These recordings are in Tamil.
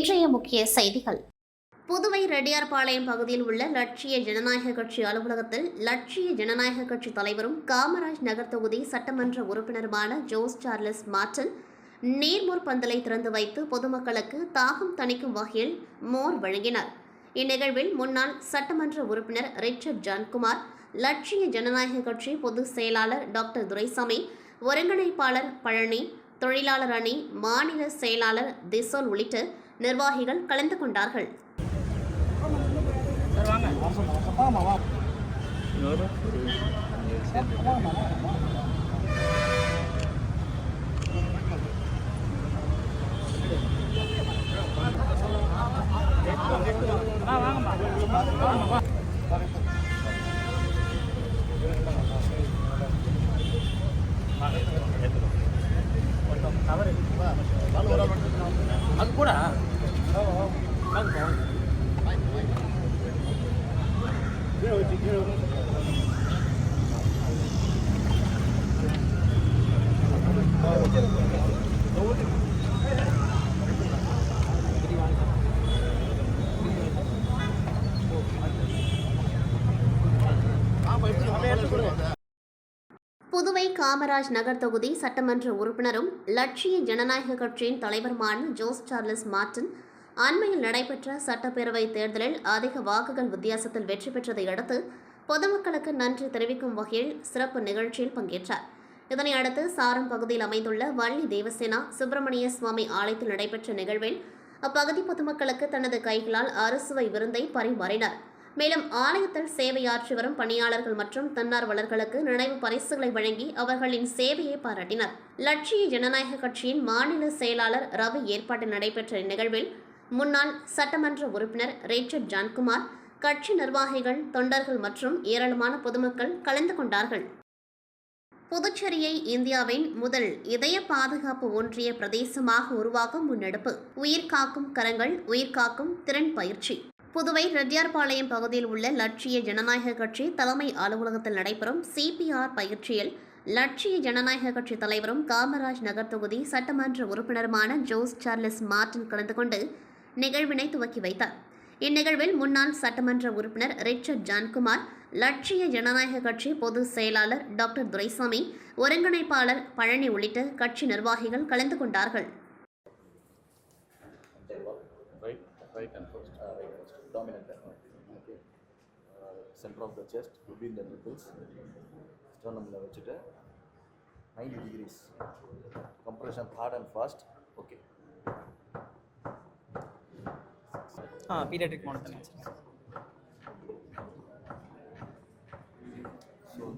இன்றைய முக்கிய செய்திகள். புதுவை ரெட்டியார்பாளையம் பகுதியில் உள்ள லட்சிய ஜனநாயக கட்சி அலுவலகத்தில் லட்சிய ஜனநாயக கட்சி தலைவரும் காமராஜ் நகர் தொகுதி சட்டமன்ற உறுப்பினருமான ஜோஸ் சார்லஸ் மார்டன் நீர்மோர் பந்தலை திறந்து வைத்து பொதுமக்களுக்கு தாகம் தணிக்கும் வகையில் மோர் வழங்கினார். இந்நிகழ்வில் முன்னாள் சட்டமன்ற உறுப்பினர் ரிச்சர்ட் ஜான்குமார், லட்சிய ஜனநாயக கட்சி பொதுச் செயலாளர் டாக்டர் துரைசாமி, ஒருங்கிணைப்பாளர் பழனி, தொழிலாளர் அணி மாநில செயலாளர் திசோல் உள்ளிட்ட நிர்வாகிகள் கலந்து கொண்டார்கள். அது கூட புதுவை காமராஜ் நகர் தொகுதி சட்டமன்ற உறுப்பினரும் லட்சிய ஜனநாயக கட்சியின் தலைவருமான ஜோஸ் சார்லஸ் மார்டன் அண்மையில் நடைபெற்ற சட்டப்பேரவைத் தேர்தலில் அதிக வாக்குகள் வித்தியாசத்தில் வெற்றி பெற்றதை அடுத்து பொதுமக்களுக்கு நன்றி தெரிவிக்கும் வகையில் சிறப்பு நிகழ்ச்சியில் பங்கேற்றார். இதனை அடுத்து சாரம் பகுதியில் அமைந்துள்ள வள்ளி தேவசேனா சுப்பிரமணிய சுவாமி ஆலயத்தில் நடைபெற்ற நிகழ்வில் அப்பகுதி பொதுமக்களுக்கு தனது கைகளால் அறுசுவை விருந்தை பரிமாறினார். மேலும் ஆலயத்தில் சேவையாற்றி வரும் பணியாளர்கள் மற்றும் தன்னார்வலர்களுக்கு நினைவு பரிசுகளை வழங்கி அவர்களின் சேவையை பாராட்டினர். லட்சிய ஜனநாயக கட்சியின் மாநில செயலாளர் ரவி ஏற்பாட்டில் நடைபெற்ற இந்நிகழ்வில் முன்னாள் சட்டமன்ற உறுப்பினர் ரிச்சர்ட் ஜான்குமார், கட்சி நிர்வாகிகள், தொண்டர்கள் மற்றும் ஏராளமான பொதுமக்கள் கலந்து கொண்டார்கள். புதுச்சேரியை இந்தியாவின் முதல் இதய பாதுகாப்பு ஒன்றிய பிரதேசமாக உருவாக்கும் முன்னெடுப்பு. உயிர்காக்கும் கரங்கள், உயிர்காக்கும் திறன் பயிற்சி. புதுவை ரெட்டியார்பாளையம் பகுதியில் உள்ள லட்சிய ஜனநாயக கட்சி தலைமை அலுவலகத்தில் நடைபெறும் சிபிஆர் பயிற்சியில் லட்சிய ஜனநாயக கட்சி தலைவரும் காமராஜ் நகர் தொகுதி சட்டமன்ற உறுப்பினருமான ஜோஸ் சார்லஸ் மார்டன் கலந்து கொண்டு நிகழ்வினை துவக்கி வைத்தார். இந்நிகழ்வில் முன்னாள் சட்டமன்ற உறுப்பினர் ரிச்சர்ட் ஜான்குமார், லட்சிய ஜனநாயக கட்சி பொதுச் செயலாளர் டாக்டர் துரைசாமி, ஒருங்கிணைப்பாளர் பழனி உள்ளிட்ட கட்சி நிர்வாகிகள் கலந்து கொண்டார்கள். Center of the chest, between the nipples, sternum வச்சுட்டு 90 degrees compression hard and fast. Okay. pediatric monitor.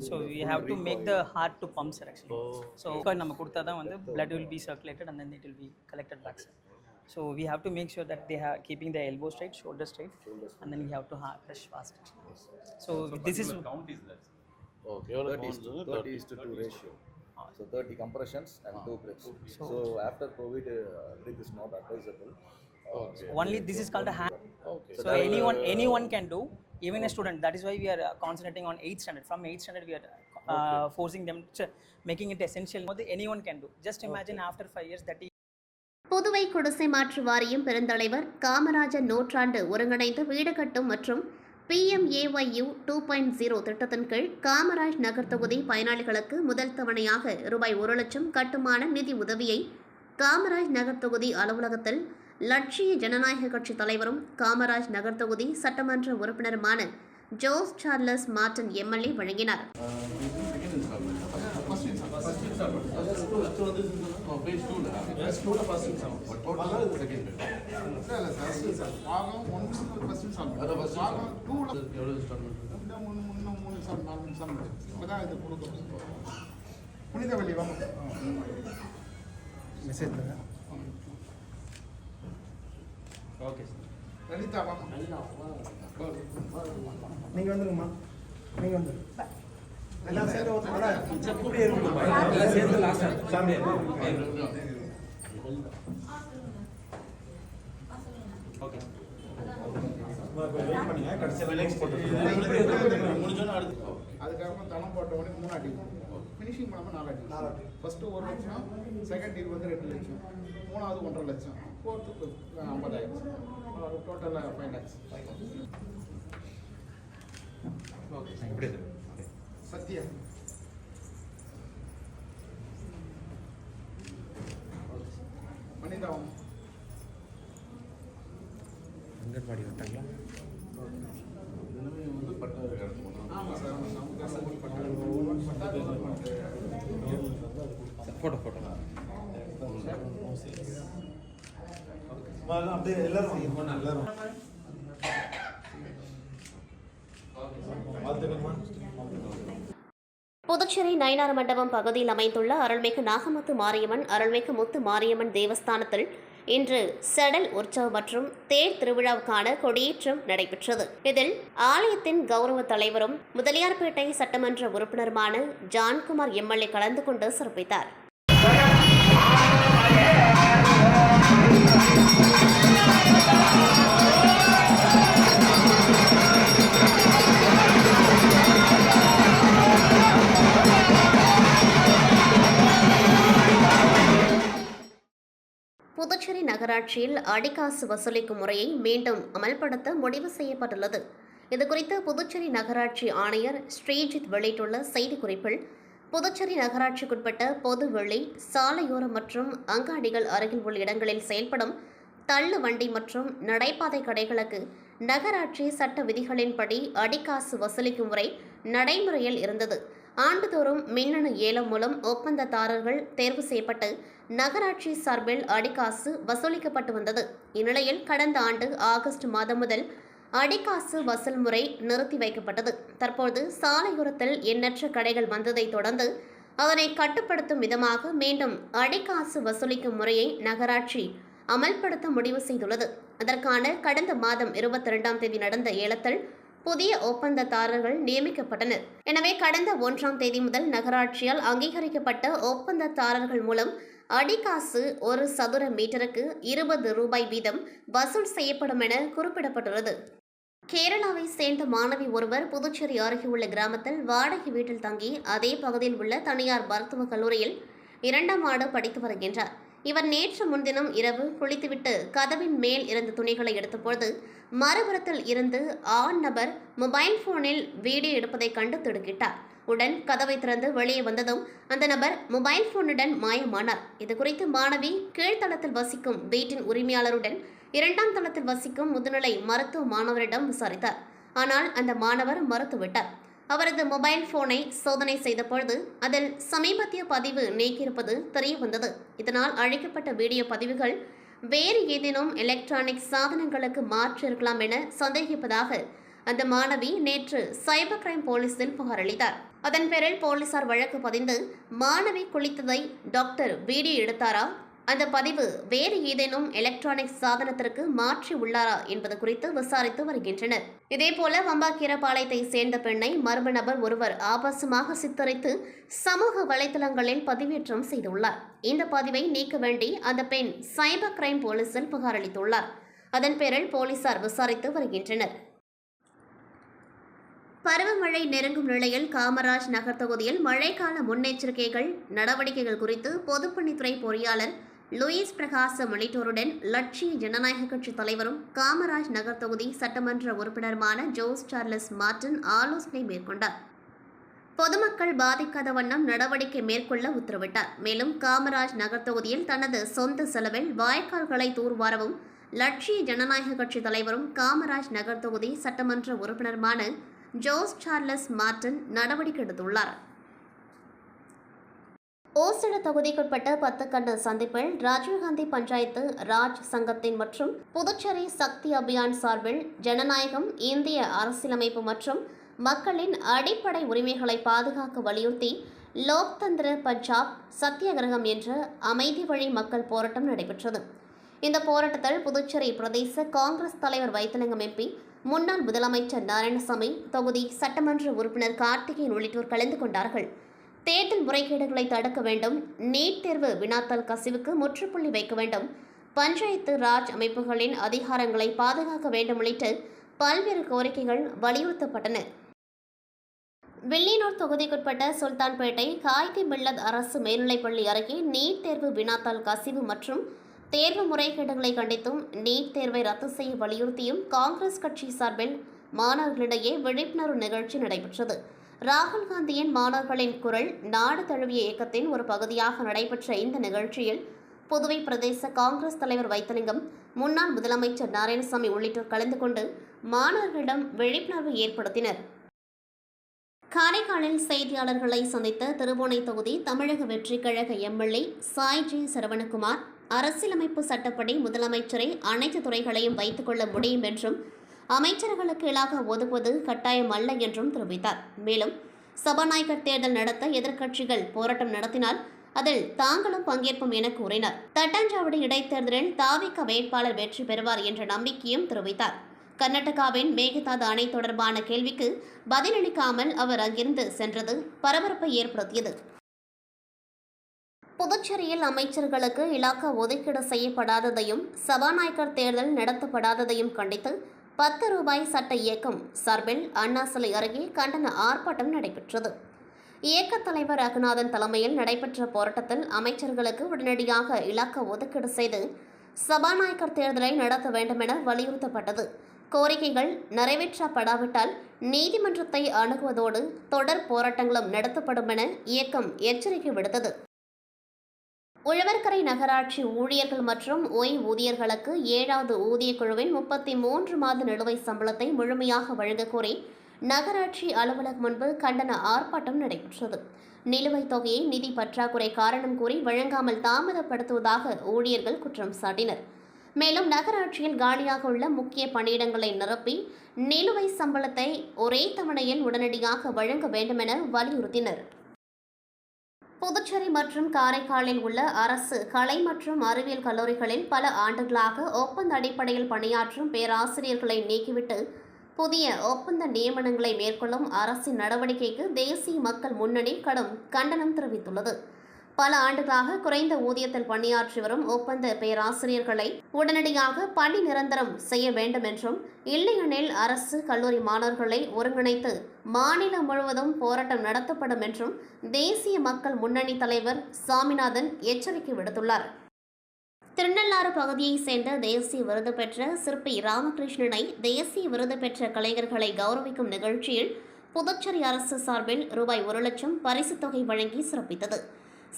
So we have to make the heart to pump, sir, actually. So நம்ம கொடுத்தா தான் வந்து blood will be circulated and then it will be collected back, sir. So we have to make sure that they are keeping the elbow straight, shoulder straight, and then we have to press fast. So this is count is less. Okay, 30 is to 2 ratio. So 30 compressions and 2 breaths. So after COVID, breath is not advisable. Only this is called a hand. Okay. So anyone can do, even a student. That is why we are concentrating on 8th standard. From 8th standard, we are forcing them to making it essential. Anyone can do. Just imagine after 5 years that. Puduvai குடிசை மாற்று வாரியம் பெருந்தலைவர் காமராஜர் நூற்றாண்டு ஒருங்கிணைந்த வீடு கட்டும் மற்றும் PMAYU 2.0 திட்டத்தின் கீழ் காமராஜ் நகர் தொகுதி பயனாளிகளுக்கு முதல் தவணையாக ரூபாய் 1 லட்சம் கட்டுமான நிதி உதவியை காமராஜ் நகர் தொகுதி அலுவலகத்தில் லட்சிய ஜனநாயக கட்சி தலைவரும் காமராஜ் நகர் தொகுதி சட்டமன்ற உறுப்பினருமான ஜோஸ் சார்லஸ் மார்டன் MLA வழங்கினார். நீங்க வந்துருங்கம்மா, நீங்க வந்து எல்லாம் சேர்ந்து அதுக்கப்புறம் தனம் போட்ட உடனே 3 அடி ஃபினிஷிங் பண்ணாமல் 4 அடி. ஃபர்ஸ்ட் 1 லட்சம், செகண்ட் டீல் வந்து 2 லட்சம், மூணாவது 1.5 லட்சம். Fourth, 50 lakhs. Total 5 lakhs. Okay. Satya. Manida. Anganwadi வட்டாங்களா? ஆமாம் சார், நமக்கு ஃபோட்டோ ஃபோட்டோ அப்படியே எல்லாரும் எல்லாரும் புதுச்சேரி நயினார் மண்டபம் பகுதியில் அமைந்துள்ள அருள்மிகு நாகமுத்து மாரியம்மன், அருள்மிகு முத்து மாரியம்மன் தேவஸ்தானத்தில் இன்று செடல் உற்சவம் மற்றும் தேர் திருவிழாவுக்கான கொடியேற்றம் நடைபெற்றது. இதில் ஆலயத்தின் கௌரவ தலைவரும் முதலியார்பேட்டை சட்டமன்ற உறுப்பினருமான ஜான்குமார் எம்எல்ஏ கலந்து கொண்டு சிறப்பித்தார். புதுச்சேரி நகராட்சியில் அடிக்காசு வசூலிக்கும் முறையை மீண்டும் அமல்படுத்த முடிவு செய்யப்பட்டுள்ளது. இதுகுறித்து புதுச்சேரி நகராட்சி ஆணையர் ஸ்ரீஜித் வெளியிட்டுள்ள செய்திக்குறிப்பில், புதுச்சேரி நகராட்சிக்குட்பட்ட பொது வெளி, சாலையோரம் மற்றும் அங்காடிகள் அருகில் உள்ள இடங்களில் செயல்படும் தள்ளு வண்டி மற்றும் நடைபாதை கடைகளுக்கு நகராட்சி சட்ட விதிகளின்படி அடிக்காசு வசூலிக்கும் முறை நடைமுறையில் இருந்தது. ஆண்டுதோறும் மின்னணு ஏலம் மூலம் ஒப்பந்ததாரர்கள் தேர்வு செய்யப்பட்டு நகராட்சி சார்பில் அடிக்காசு வசூலிக்கப்பட்டு வந்தது. இந்நிலையில் கடந்த ஆண்டு ஆகஸ்ட் மாதம் முதல் அடிக்காசு வசூல் முறை நிறுத்தி வைக்கப்பட்டது. தற்போது சாலையோரத்தில் எண்ணற்ற கடைகள் வந்ததை தொடர்ந்து அதனை கட்டுப்படுத்தும் விதமாக மீண்டும் அடிக்காசு வசூலிக்கும் முறையை நகராட்சி அமல்படுத்த முடிவு செய்துள்ளது. அதற்கான கடந்த மாதம் 22ஆம் தேதி நடந்த ஏலத்தில் புதிய ஒப்பந்ததாரர்கள் நியமிக்கப்பட்டனர். எனவே கடந்த 1ஆம் தேதி முதல் நகராட்சியால் அங்கீகரிக்கப்பட்ட ஒப்பந்ததாரர்கள் மூலம் அடிக்காசு ஒரு சதுர மீட்டருக்கு 20 ரூபாய் வீதம் வசூல் செய்யப்படும் என குறிப்பிடப்பட்டுள்ளது. கேரளாவை சேர்ந்த மாணவி ஒருவர் புதுச்சேரி அருகே உள்ள கிராமத்தில் வாடகை வீட்டில் தங்கி அதே பகுதியில் உள்ள தனியார் மருத்துவக் கல்லூரியில் 2ஆம் ஆண்டு படித்து வருகின்றார். இவர் நேற்று முன்தினம் இரவு குளித்துவிட்டு கதவின் மேல் இருந்த துணிகளை எடுத்தபொழுது மறுபுறத்தில் இருந்து ஆண் நபர் மொபைல் போனில் வீடியோ எடுப்பதை கண்டு திடுக்கிட்டார். உடன் கதவை திறந்து வெளியே வந்ததும் அந்த நபர் மொபைல் போனுடன் மாயமானார். இதுகுறித்து மாணவி கீழ்த்தளத்தில் வசிக்கும் வீட்டின் உரிமையாளருடன் 2ஆம் தளத்தில் வசிக்கும் முதுநிலை மருத்துவ மாணவரிடம் விசாரித்தார். ஆனால் அந்த மாணவர் மறுத்துவிட்டார். அவரது மொபைல் போனை சோதனை செய்த பொழுது அதில் சமீபத்திய பதிவு நீக்கியிருப்பது தெரிய வந்தது. இதனால் அழிக்கப்பட்ட வீடியோ பதிவுகள் வேறு ஏதேனும் எலக்ட்ரானிக் சாதனங்களுக்கு மாற்றிருக்கலாம் என சந்தேகிப்பதாக அந்த மாணவி நேற்று சைபர் கிரைம் போலீசில் புகார் அளித்தார். அதன் பேரில் போலீசார் வழக்கு பதிந்து மாணவி குளித்ததை டாக்டர் வீடியோ எடுத்தாரா, அந்த பதிவு வேறு ஏதேனும் எலக்ட்ரானிக் சாதனத்திற்கு மாற்றி உள்ளாரா என்பது குறித்து விசாரித்து வருகின்றனர். இதேபோல வம்பாக்கீரபாளையத்தை சேர்ந்த பெண்ணை மர்ம நபர் ஒருவர் ஆபாசமாக சித்தரித்து சமூக வலைதளங்களில் பதிவேற்றம் செய்துள்ளார். இந்த பதிவை நீக்க வேண்டி அந்த பெண் சைபர் கிரைம் போலீசில் புகார் அளித்துள்ளார். அதன் பேரில் போலீசார் விசாரித்து வருகின்றனர். பருவமழை நெருங்கும் நிலையில் காமராஜ் நகர் தொகுதியில் மழைக்கால முன்னெச்சரிக்கைகள் நடவடிக்கைகள் குறித்து பொதுப்பணித்துறை பொறியாளர் லூயிஸ் பிரகாசம் உள்ளிட்டோருடன் லட்சிய ஜனநாயக கட்சி தலைவரும் காமராஜ் நகர் தொகுதி சட்டமன்ற உறுப்பினருமான ஜோஸ் சார்லஸ் மார்டின் ஆலோசனை மேற்கொண்டார். பொதுமக்கள் பாதிக்காத வண்ணம் நடவடிக்கை மேற்கொள்ள உத்தரவிட்டார். மேலும் காமராஜ் நகர் தொகுதியில் தனது சொந்த செலவில் வாய்க்கால்களை தூர்வாரவும் லட்சிய ஜனநாயக கட்சி தலைவரும் காமராஜ் நகர் தொகுதி சட்டமன்ற உறுப்பினருமான ஜோஸ் சார்லஸ் மார்டின் நடவடிக்கை எடுத்துள்ளார். ஓசட தொகுதிக்குட்பட்ட 10 கண்ட சந்திப்பில் ராஜீவ்காந்தி பஞ்சாயத்து ராஜ் சங்கத்தின் மற்றும் புதுச்சேரி சக்தி அபியான் சார்பில் ஜனநாயகம், இந்திய அரசியலமைப்பு மற்றும் மக்களின் அடிப்படை உரிமைகளை பாதுகாக்க வலியுறுத்தி லோக்தந்திர பஞ்சாப் சத்தியாகிரகம் என்ற அமைதி வழி மக்கள் போராட்டம் நடைபெற்றது. இந்த போராட்டத்தில் புதுச்சேரி பிரதேச காங்கிரஸ் தலைவர் வைத்திலிங்கம் எம்பி, முன்னாள் முதலமைச்சர் நாராயணசாமி, தொகுதி சட்டமன்ற உறுப்பினர் கார்த்திகேயன் உள்ளிட்டோர் கலந்து கொண்டார்கள். தேர்தல் முறைகேடுகளை தடுக்க வேண்டும், நீட் தேர்வு வினாத்தாள் கசிவுக்கு முற்றுப்புள்ளி வைக்க வேண்டும், பஞ்சாயத்து ராஜ் அமைப்புகளின் அதிகாரங்களை பாதுகாக்க வேண்டும் உள்ளிட்ட பல்வேறு கோரிக்கைகள் வலியுறுத்தப்பட்டன. வில்லியனூர் தொகுதிக்குட்பட்ட சுல்தான்பேட்டை காய்தி மில்லத் அரசு மேல்நிலைப்பள்ளி அருகே நீட் தேர்வு வினாத்தாள் கசிவு மற்றும் தேர்வு முறைகேடுகளை கண்டித்தும் நீட் தேர்வை ரத்து செய்ய வலியுறுத்தியும் காங்கிரஸ் கட்சி சார்பில் மாணவர்களிடையே விழிப்புணர்வு நிகழ்ச்சி நடைபெற்றது. ராகுல் காந்தியின் மாணவர்களின் குரல் நாடு தழுவிய இயக்கத்தின் ஒரு பகுதியாக நடைபெற்ற இந்த நிகழ்ச்சியில் புதுவை பிரதேச காங்கிரஸ் தலைவர் வைத்திலிங்கம், முன்னாள் முதலமைச்சர் நாராயணசாமி உள்ளிட்டோர் கலந்து கொண்டு மாணவர்களிடம் விழிப்புணர்வு ஏற்படுத்தினர். காரைக்காலில் செய்தியாளர்களை சந்தித்த திருபுவனை தொகுதி தமிழக வெற்றிக் கழக எம்எல்ஏ சாய் ஜி சரவணகுமார், அரசியலமைப்பு சட்டப்படி முதலமைச்சரை அனைத்து துறைகளையும் வைத்துக் கொள்ள முடியும் என்றும் அமைச்சர்களுக்கு கீழாக ஒதுக்குவது கட்டாயம் அல்ல என்றும் தெரிவித்தார். மேலும் சபாநாயகர் தேர்தல் நடத்த எதிர்க்கட்சிகள் போராட்டம் நடத்தினால் அதில் தாங்களும் பங்கேற்போம் என கூறினார். தட்டாஞ்சாவடி இடைத்தேர்தலில் தாவிக வேட்பாளர் வெற்றி பெறுவார் என்ற நம்பிக்கையும் தெரிவித்தார். கர்நாடகாவின் மேகதாது அணை தொடர்பான கேள்விக்கு பதிலளிக்காமல் அவர் அங்கிருந்து சென்றது பரபரப்பை ஏற்படுத்தியது. புதுச்சேரியில் அமைச்சர்களுக்கு இலாக்கா ஒதுக்கீடு செய்யப்படாததையும் சபாநாயகர் தேர்தல் நடத்தப்படாததையும் கண்டித்து 10 ரூபாய் சட்ட இயக்கம் சார்பில் அண்ணா சிலை அருகே கண்டன ஆர்ப்பாட்டம் நடைபெற்றது. இயக்கத் தலைவர் ரகுநாதன் தலைமையில் நடைபெற்ற போராட்டத்தில் அமைச்சர்களுக்கு உடனடியாக இலாக்கா ஒதுக்கீடு செய்து சபாநாயகர் தேர்தலை நடத்த வேண்டுமென வலியுறுத்தப்பட்டது. கோரிக்கைகள் நிறைவேற்றப்படாவிட்டால் நீதிமன்றத்தை அணுகுவதோடு தொடர் போராட்டங்களும் நடத்தப்படும் என இயக்கம் எச்சரிக்கை விடுத்தது. உழவர்கரை நகராட்சி ஊழியர்கள் மற்றும் ஓய்வூதியர்களுக்கு 7வது ஊதியக் குழுவின் 33 மாத நிலுவைச் சம்பளத்தை முழுமையாக வழங்கக் கோரி நகராட்சி அலுவலகம் முன்பு கண்டன ஆர்ப்பாட்டம் நடைபெற்றது. நிலுவைத் தொகையை நிதி பற்றாக்குறை காரணம் கூறி வழங்காமல் தாமதப்படுத்துவதாக ஊழியர்கள் குற்றம் சாட்டினர். மேலும் நகராட்சியில் காலியாக உள்ள முக்கிய பணியிடங்களை நிரப்பி நிலுவை சம்பளத்தை ஒரே தவணையில் உடனடியாக வழங்க வேண்டுமென வலியுறுத்தினர். புதுச்சேரி மற்றும் காரைக்காலில் உள்ள அரசு கலை மற்றும் அறிவியல் கல்லூரிகளில் பல ஆண்டுகளாக ஒப்பந்த அடிப்படையில் பணியாற்றும் பேராசிரியர்களை நீக்கிவிட்டு புதிய ஒப்பந்த நியமனங்களை மேற்கொள்ளும் அரசின் நடவடிக்கைக்கு தேசிய மக்கள் முன்னணி கடும் கண்டனம் தெரிவித்துள்ளது. பல ஆண்டுகளாக குறைந்த ஊதியத்தில் பணியாற்றி வரும் ஒப்பந்த பேராசிரியர்களை உடனடியாக பணி நிரந்தரம் செய்ய வேண்டும் என்றும், இல்லையெனில் அரசு கல்லூரி மாணவர்களை ஒருங்கிணைத்து மாநிலம் முழுவதும் போராட்டம் நடத்தப்படும் என்றும் தேசிய மக்கள் முன்னணி தலைவர் சாமிநாதன் எச்சரிக்கை விடுத்துள்ளார். திருநள்ளாறு பகுதியைச் சேர்ந்த தேசிய விருது பெற்ற சிற்பி ராமகிருஷ்ணனை தேசிய விருது பெற்ற கலைஞர்களை கௌரவிக்கும் நிகழ்ச்சியில் புதுச்சேரி அரசு சார்பில் ரூபாய் 1 லட்சம் பரிசுத் தொகை வழங்கி சிறப்பித்தது.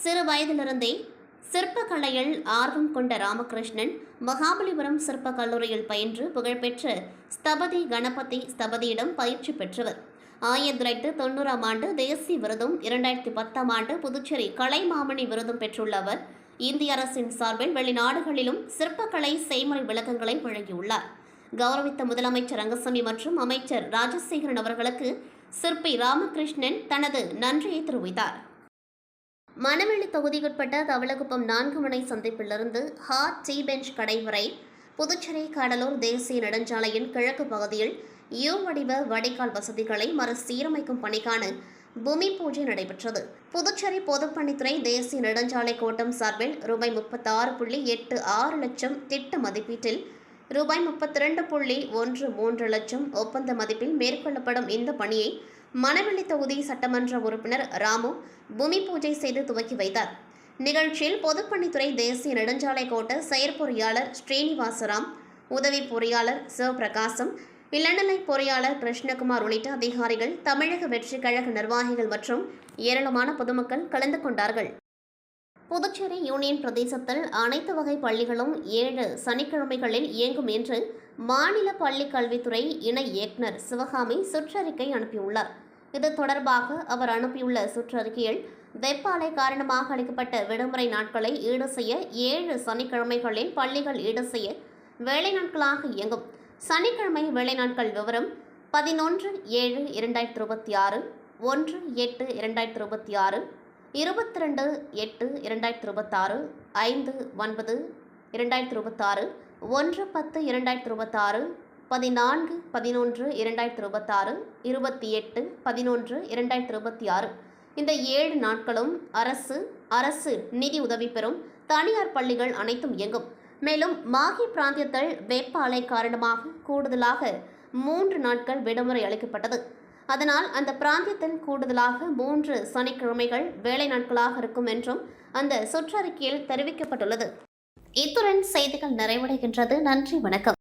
சிறு வயதிலிருந்தே சிற்பக்கலையில் ஆர்வம் கொண்ட ராமகிருஷ்ணன் மகாபலிபுரம் சிற்பக் கல்லூரியில் பயின்று புகழ்பெற்ற ஸ்தபதி கணபதி ஸ்தபதியிடம் பயிற்சி பெற்றவர். 1990ஆம் ஆண்டு தேசிய விருதும் 2010ஆம் ஆண்டு புதுச்சேரி கலைமாமணி விருதும் பெற்றுள்ள அவர் இந்திய அரசின் சார்பில் வெளிநாடுகளிலும் சிற்பக்கலை செய்முறை விளக்கங்களை வழங்கியுள்ளார். கௌரவித்த முதலமைச்சர் ரங்கசாமி மற்றும் அமைச்சர் ராஜசேகரன் அவர்களுக்கு சிற்பி ராமகிருஷ்ணன் தனது நன்றியை தெரிவித்தார். மணவெளி தொகுதிக்குட்பட்ட தவளகுப்பம் 4 முனை சந்திப்பிலிருந்து ஹாட் டீ பெஞ்ச் கடை வரை புதுச்சேரி கடலூர் தேசிய நெடுஞ்சாலையின் கிழக்கு பகுதியில் யூ வடிவ வடிகால் வசதிகளை மறுசீரமைக்கும் பணிக்கான பூமி பூஜை நடைபெற்றது. புதுச்சேரி பொதுப்பணித்துறை தேசிய நெடுஞ்சாலை கோட்டம் சார்பில் ரூபாய் 36.86 லட்சம் திட்ட மதிப்பீட்டில் ரூபாய் 32.13 லட்சம் ஒப்பந்த மதிப்பில் மேற்கொள்ளப்படும் இந்த பணியை மணவெளி தொகுதி சட்டமன்ற உறுப்பினர் ராமு பூமி பூஜை செய்து துவக்கி வைத்தார். நிகழ்ச்சியில் பொதுப்பணித்துறை தேசிய நெடுஞ்சாலை கோட்ட செயற்பொறியாளர் ஸ்ரீனிவாசராம், உதவி பொறியாளர் சிவபிரகாசம், இளநிலை பொறியாளர் கிருஷ்ணகுமார் உள்ளிட்ட அதிகாரிகள், தமிழக வெற்றிக் கழக நிர்வாகிகள் மற்றும் ஏராளமான பொதுமக்கள் கலந்து கொண்டார்கள். புதுச்சேரி யூனியன் பிரதேசத்தில் அனைத்து வகை பள்ளிகளும் 7 சனிக்கிழமைகளில் இயங்கும் என்று மாநில பள்ளிக் கல்வித்துறை இணை இயக்குநர் சிவகாமி சுற்றறிக்கை அனுப்பியுள்ளார். இது தொடர்பாக அவர் அனுப்பியுள்ள சுற்றறிக்கையில் வெப்ப அலை காரணமாக அளிக்கப்பட்ட விடுமுறை நாட்களை ஈடு செய்ய 7 சனிக்கிழமைகளில் பள்ளிகள் ஈடு செய்ய வேலை நாட்களாக இயங்கும். சனிக்கிழமை வேலை நாட்கள் விவரம் 11/7/2026, 1/8/2026, 22/8/2026, 5/9/2026, 1/10/2026, 14/11/2026, 28/11/2026 இந்த 7 நாட்களும் அரசு நிதி உதவி பெறும் தனியார் பள்ளிகள் அனைத்தும் இயங்கும். மேலும் மாஹி பிராந்தியத்தில் வெப்ப அலை காரணமாக கூடுதலாக 3 நாட்கள் விடுமுறை அளிக்கப்பட்டது. அதனால் அந்த பிராந்தியத்தில் கூடுதலாக 3 சனிக்கிழமைகள் வேலை நாட்களாக இருக்கும் என்றும் அந்த சுற்றறிக்கையில் தெரிவிக்கப்பட்டுள்ளது. இத்துடன் செய்திகள் நிறைவடைகின்றது. நன்றி, வணக்கம்.